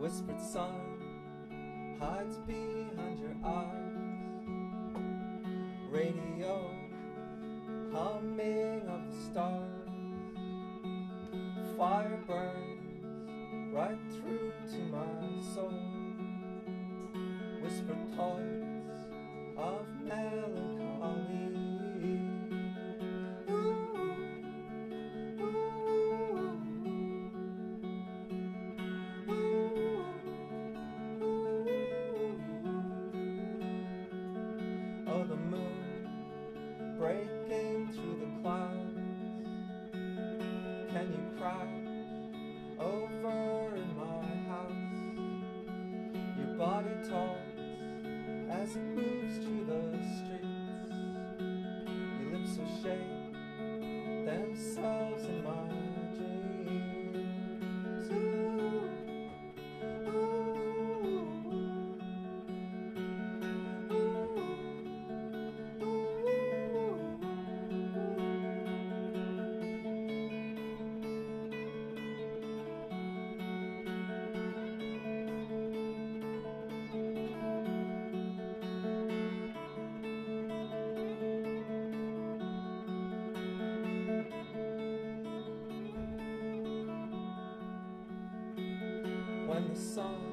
whispered sun hides behind your eyes. Radio humming of the stars. Fire burns right through to my soul. Whispered thoughts of melancholy. Oh, the moon breaking through the clouds. Can you cry over in my house? Your body talks as it moves through the streets. Your lips will shake themselves in my dreams. Ooh, ooh, when the sun